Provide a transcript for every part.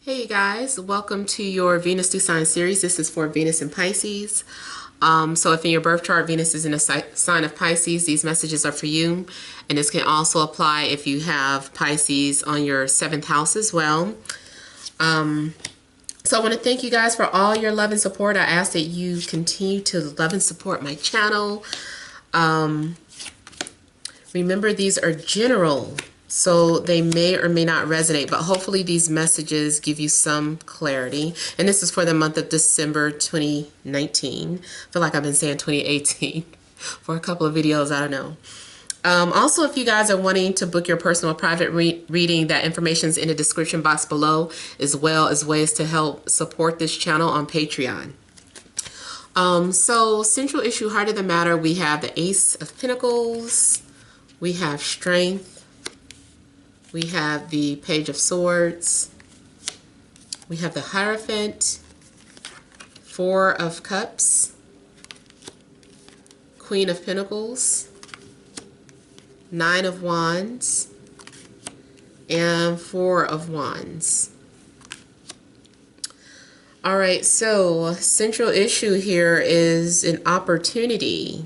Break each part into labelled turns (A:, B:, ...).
A: Hey you guys, welcome to your Venus through sign series. This is for Venus and Pisces. So if in your birth chart Venus is in a sign of Pisces, these messages are for you. And this can also apply if you have Pisces on your 7th house as well. So I want to thank you guys for all your love and support. I ask that you continue to love and support my channel. Remember, these are general, so they may or may not resonate, but hopefully these messages give you some clarity. And this is for the month of December 2019. I feel like I've been saying 2018 for a couple of videos. I don't know. Also, if you guys are wanting to book your personal private reading, that information is in the description box below, as well as ways to help support this channel on Patreon. So central issue, heart of the matter, we have the Ace of Pentacles, we have Strength, we have the Page of Swords, we have the Hierophant, Four of Cups, Queen of Pentacles, Nine of Wands, and Four of Wands. All right, so central issue here is an opportunity,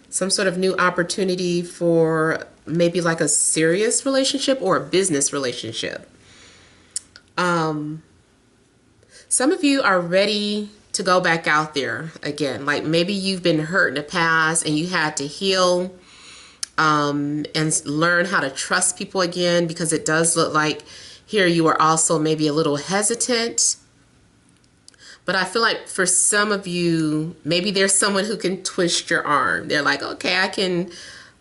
A: some sort of new opportunity for maybe like a serious relationship or a business relationship. Some of you are ready to go back out there again. Like maybe you've been hurt in the past and you had to heal and learn how to trust people again, because it does look like here you are also maybe a little hesitant. But I feel like for some of you, maybe there's someone who can twist your arm. They're like, okay,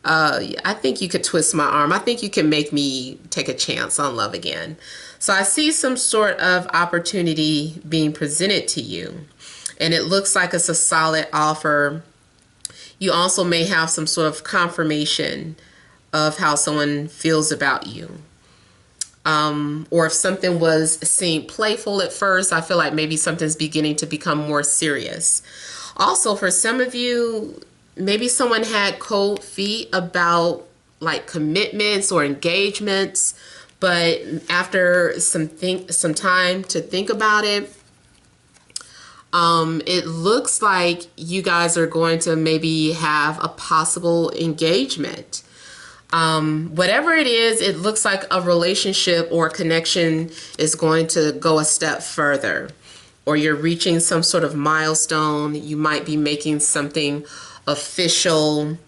A: I think you could twist my arm. I think you can make me take a chance on love again. So I see some sort of opportunity being presented to you, and it looks like it's a solid offer. You also may have some sort of confirmation of how someone feels about you. Or if something was seemed playful at first, I feel like maybe something's beginning to become more serious. Also, for some of you, maybe someone had cold feet about like commitments or engagements, but after some time to think about it, it looks like you guys are going to maybe have a possible engagement. Whatever it is, it looks like a relationship or connection is going to go a step further, or you're reaching some sort of milestone. You might be making something official.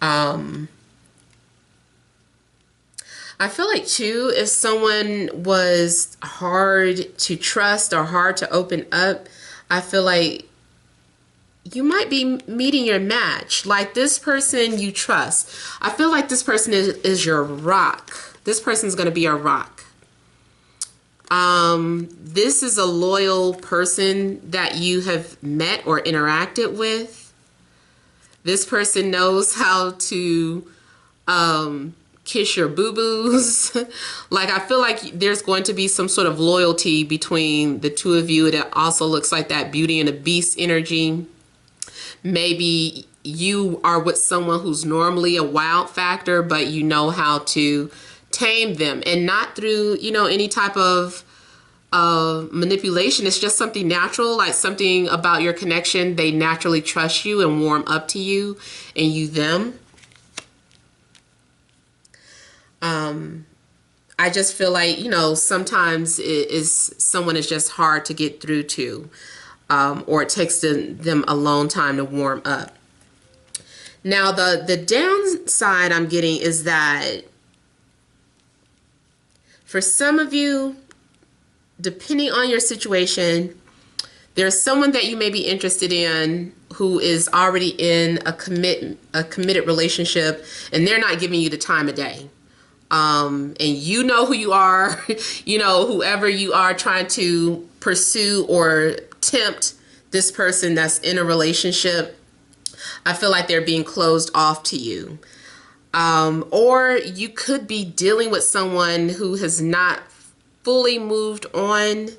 A: I feel like too, if someone was hard to trust or hard to open up, I feel like you might be meeting your match. Like this person you trust. I feel like this person is your rock. This person's going to be your rock. This is a loyal person that you have met or interacted with. This person knows how to kiss your boo-boos. Like I feel like there's going to be some sort of loyalty between the two of you. It also looks like that Beauty and the Beast energy. Maybe you are with someone who's normally a wild factor, but you know how to tame them, and not through, you know, any type of manipulation. It's just something natural, like something about your connection. They naturally trust you and warm up to you, and you them. I just feel like, you know, sometimes someone is just hard to get through to. Or it takes them a long time to warm up. Now, the downside I'm getting is that for some of you, depending on your situation, there's someone that you may be interested in who is already in a committed relationship, and they're not giving you the time of day. And you know who you are, you know, whoever you are trying to pursue or tempt this person that's in a relationship, I feel like they're being closed off to you. Or you could be dealing with someone who has not fully moved on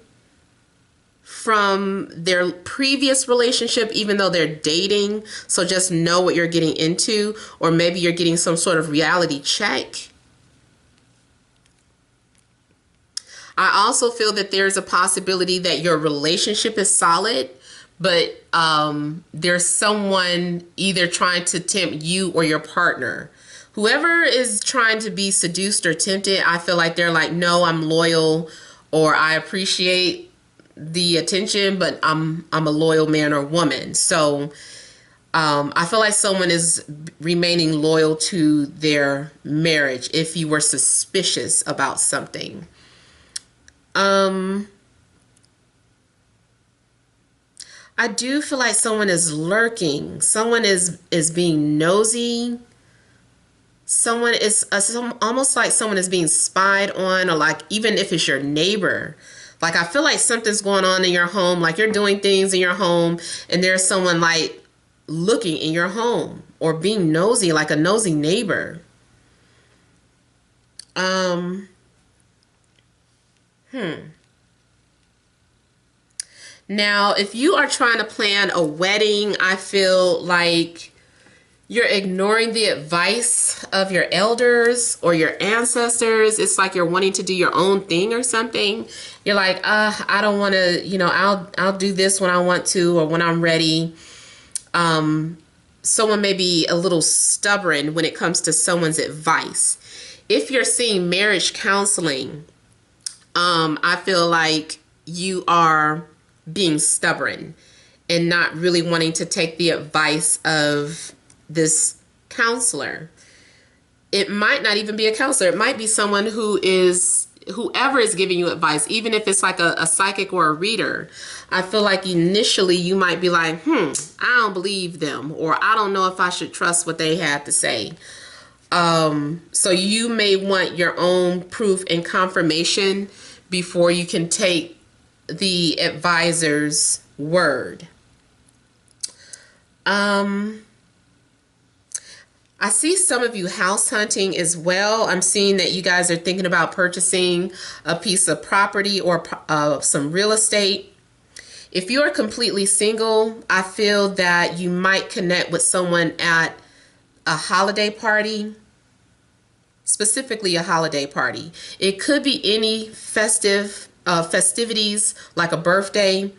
A: from their previous relationship, even though they're dating. So just know what you're getting into, or maybe you're getting some sort of reality check. I also feel that there's a possibility that your relationship is solid, but there's someone either trying to tempt you or your partner. Whoever is trying to be seduced or tempted, I feel like they're like, no, I'm loyal, or I appreciate the attention, but I'm a loyal man or woman. So I feel like someone is remaining loyal to their marriage if you were suspicious about something. I do feel like someone is lurking. Someone is being nosy. Someone is almost like someone is being spied on, or like even if it's your neighbor. Like I feel like something's going on in your home, like you're doing things in your home and there's someone like looking in your home or being nosy, like a nosy neighbor. Now, if you are trying to plan a wedding, I feel like you're ignoring the advice of your elders or your ancestors. It's like you're wanting to do your own thing or something. You're like, I don't want to, I'll do this when I want to or when I'm ready. Someone may be a little stubborn when it comes to someone's advice. If you're seeing marriage counseling, I feel like you are being stubborn and not really wanting to take the advice of this counselor. It might not even be a counselor. It might be someone whoever is giving you advice, even if it's like a psychic or a reader. I feel like initially you might be like, I don't believe them, or I don't know if I should trust what they have to say. So you may want your own proof and confirmation before you can take the advisor's word. I see some of you house hunting as well. I'm seeing that you guys are thinking about purchasing a piece of property or some real estate. If you are completely single, I feel that you might connect with someone at a holiday party, specifically a holiday party. It could be any festivities like a birthday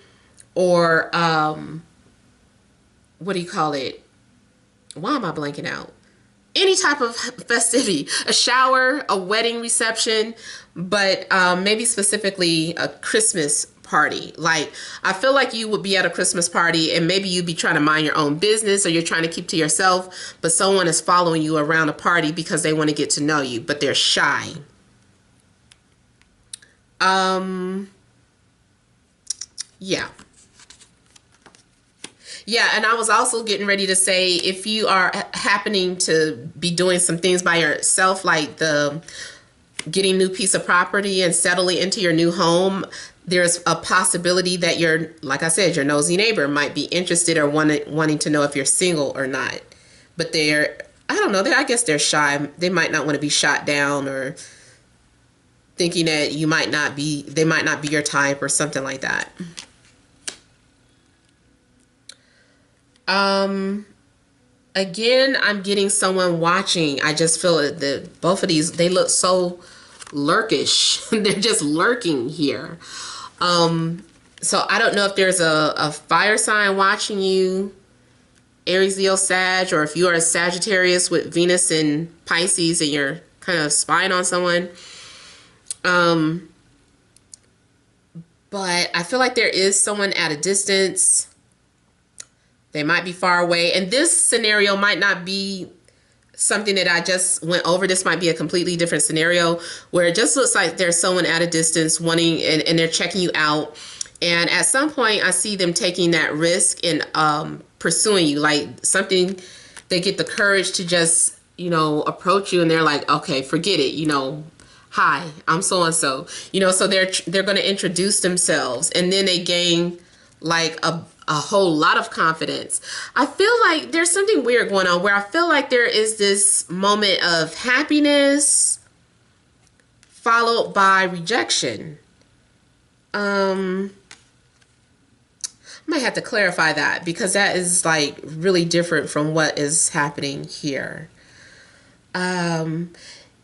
A: or what do you call it? Why am I blanking out? Any type of festivity, a shower, a wedding reception, but maybe specifically a Christmas party. Like, I feel like you would be at a Christmas party and maybe you'd be trying to mind your own business or you're trying to keep to yourself, but someone is following you around a party because they want to get to know you, but they're shy. Yeah, and I was also getting ready to say, if you are happening to be doing some things by yourself, like getting a new piece of property and settling into your new home, there's a possibility that like I said, your nosy neighbor might be interested or wanting to know if you're single or not. But I don't know, I guess they're shy. They might not want to be shot down or thinking that they might not be your type or something like that. Again, I'm getting someone watching. I just feel that both of these, they look so lurkish. They're just lurking here. So I don't know if there's a fire sign watching you, Aries, Leo, Sag, or if you are a Sagittarius with Venus in Pisces and you're kind of spying on someone. But I feel like there is someone at a distance. They might be far away. And this scenario might not be something that I just went over. This might be a completely different scenario where it just looks like there's someone at a distance wanting, and they're checking you out. And at some point I see them taking that risk and pursuing you, like something, they get the courage to just, approach you and they're like, okay, forget it. Hi, I'm so-and-so, so they're going to introduce themselves and then they gain like a whole lot of confidence. I feel like there's something weird going on where I feel like there is this moment of happiness followed by rejection. I might have to clarify that because that is like really different from what is happening here.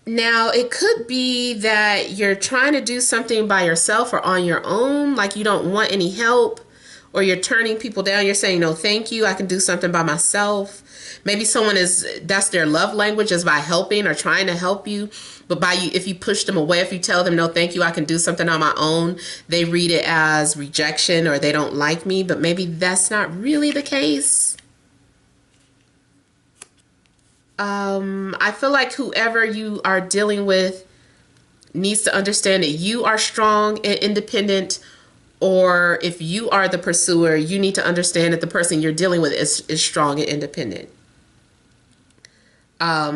A: Now, it could be that you're trying to do something by yourself or on your own, like you don't want any help, or you're turning people down. You're saying, no, thank you, I can do something by myself. Maybe someone that's their love language is by helping or trying to help you. But by you, if you push them away, if you tell them, no, thank you, I can do something on my own, they read it as rejection or they don't like me. But maybe that's not really the case. I feel like whoever you are dealing with needs to understand that you are strong and independent, or if you are the pursuer, you need to understand that the person you're dealing with is strong and independent.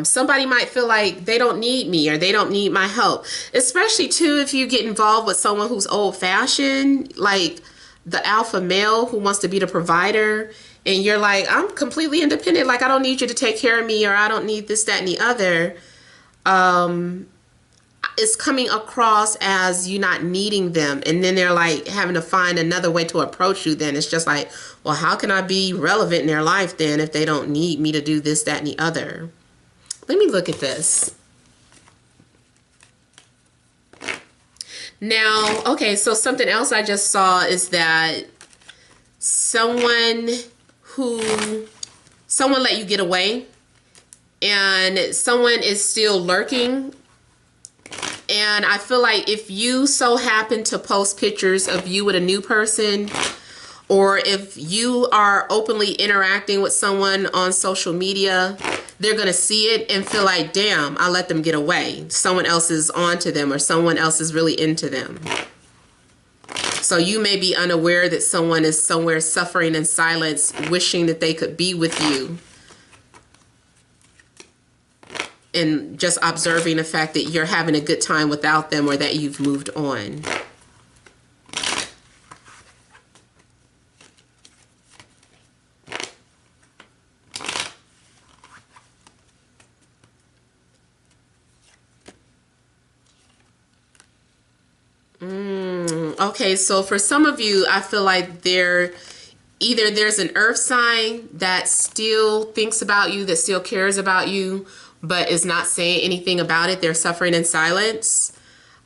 A: Somebody might feel like they don't need me or they don't need my help, especially too if you get involved with someone who's old-fashioned, like the alpha male who wants to be the provider, and you're like, I'm completely independent, like I don't need you to take care of me, or I don't need this, that, and the other. It's coming across as you not needing them, and then they're like having to find another way to approach you. Then it's just like, well, how can I be relevant in their life then if they don't need me to do this, that, and the other? Let me look at this. Now, okay, so something else I just saw is that someone let you get away, and someone is still lurking. And I feel like if you so happen to post pictures of you with a new person, or if you are openly interacting with someone on social media, they're going to see it and feel like, damn, I let them get away. Someone else is onto them, or someone else is really into them. So you may be unaware that someone is somewhere suffering in silence, wishing that they could be with you, and just observing the fact that you're having a good time without them, or that you've moved on. Okay, so for some of you, I feel like either there's an earth sign that still thinks about you, that still cares about you, but is not saying anything about it. They're suffering in silence.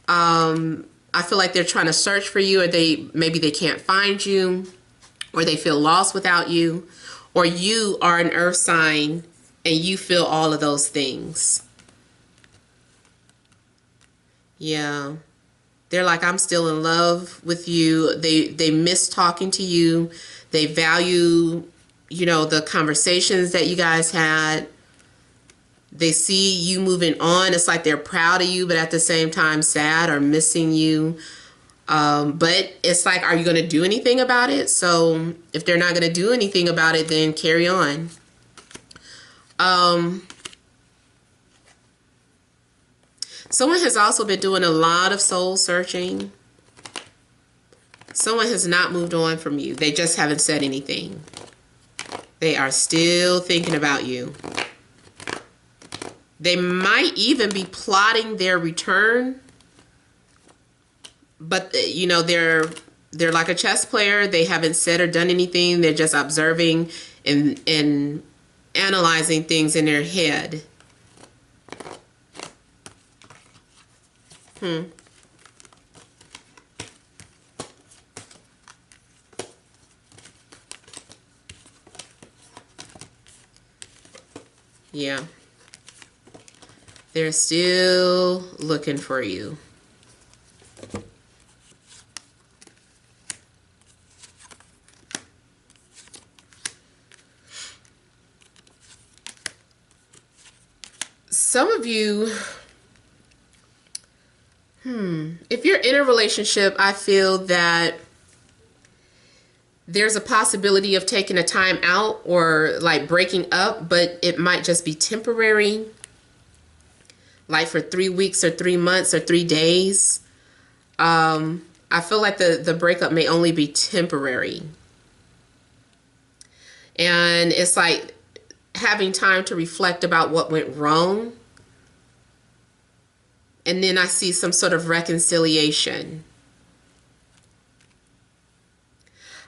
A: I feel like they're trying to search for you, or maybe they can't find you, or they feel lost without you, or you are an earth sign and you feel all of those things. Yeah. They're like, I'm still in love with you. They miss talking to you. They value, the conversations that you guys had. They see you moving on. It's like they're proud of you, but at the same time sad or missing you. But it's like, are you going to do anything about it? So if they're not going to do anything about it, then carry on. Someone has also been doing a lot of soul searching. Someone has not moved on from you. They just haven't said anything. They are still thinking about you. They might even be plotting their return. But, they're like a chess player. They haven't said or done anything. They're just observing and analyzing things in their head. Yeah. They're still looking for you. Some of you, if you're in a relationship, I feel that there's a possibility of taking a time out or like breaking up, but it might just be temporary, like for 3 weeks or 3 months or 3 days. I feel like the breakup may only be temporary. And it's like having time to reflect about what went wrong. And then I see some sort of reconciliation.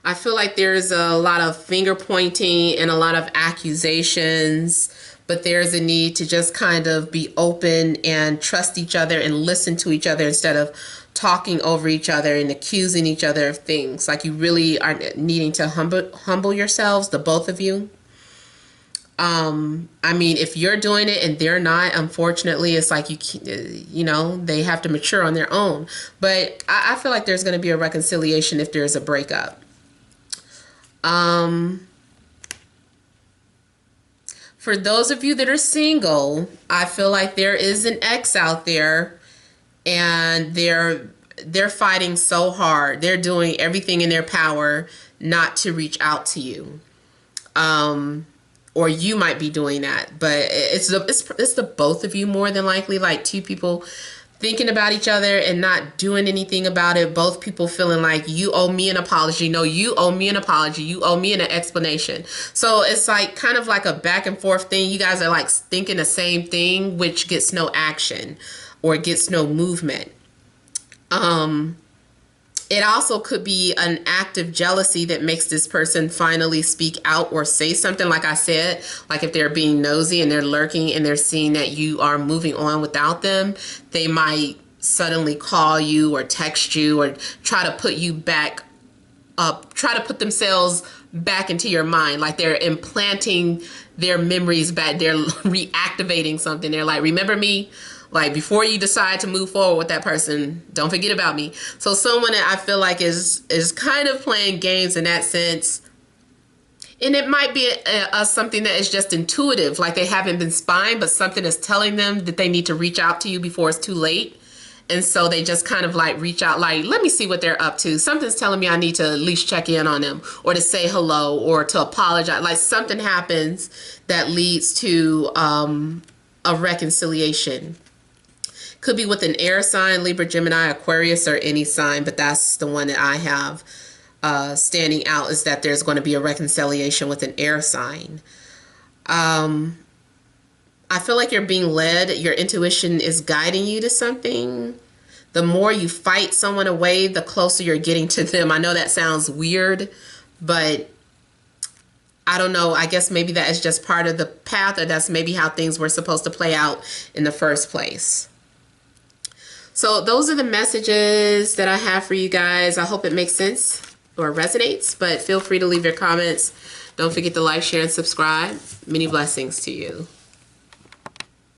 A: I feel like there's a lot of finger pointing and a lot of accusations, but there's a need to just kind of be open and trust each other and listen to each other instead of talking over each other and accusing each other of things. Like, you really are needing to humble yourselves, the both of you. I mean, if you're doing it and they're not, unfortunately, it's like you know, they have to mature on their own. But I feel like there's going to be a reconciliation if there's a breakup. For those of you that are single, I feel like there is an ex out there, and they're fighting so hard. They're doing everything in their power not to reach out to you. Or you might be doing that, but it's the both of you, more than likely, like two people thinking about each other and not doing anything about it. Both people feeling like, you owe me an apology. No, you owe me an apology. You owe me an explanation. So it's like kind of like a back and forth thing. You guys are like thinking the same thing, which gets no action or gets no movement. It also could be an act of jealousy that makes this person finally speak out or say something. Like I said, like if they're being nosy and they're lurking and they're seeing that you are moving on without them, they might suddenly call you or text you or try to put you back up, try to put themselves back into your mind. Like they're implanting their memories back. They're reactivating something. They're like, remember me? Like, before you decide to move forward with that person, don't forget about me. So someone that I feel like is kind of playing games in that sense. And it might be something that is just intuitive, like they haven't been spying, but something is telling them that they need to reach out to you before it's too late. And so they just kind of like reach out, like, let me see what they're up to. Something's telling me I need to at least check in on them, or to say hello, or to apologize. Like something happens that leads to a reconciliation. Could be with an air sign, Libra, Gemini, Aquarius, or any sign, but that's the one that I have standing out, is that there's going to be a reconciliation with an air sign. I feel like you're being led. Your intuition is guiding you to something. The more you fight someone away, the closer you're getting to them. I know that sounds weird, but I don't know. I guess maybe that is just part of the path, or that's maybe how things were supposed to play out in the first place. So those are the messages that I have for you guys. I hope it makes sense or resonates, but feel free to leave your comments. Don't forget to like, share, and subscribe. Many blessings to you.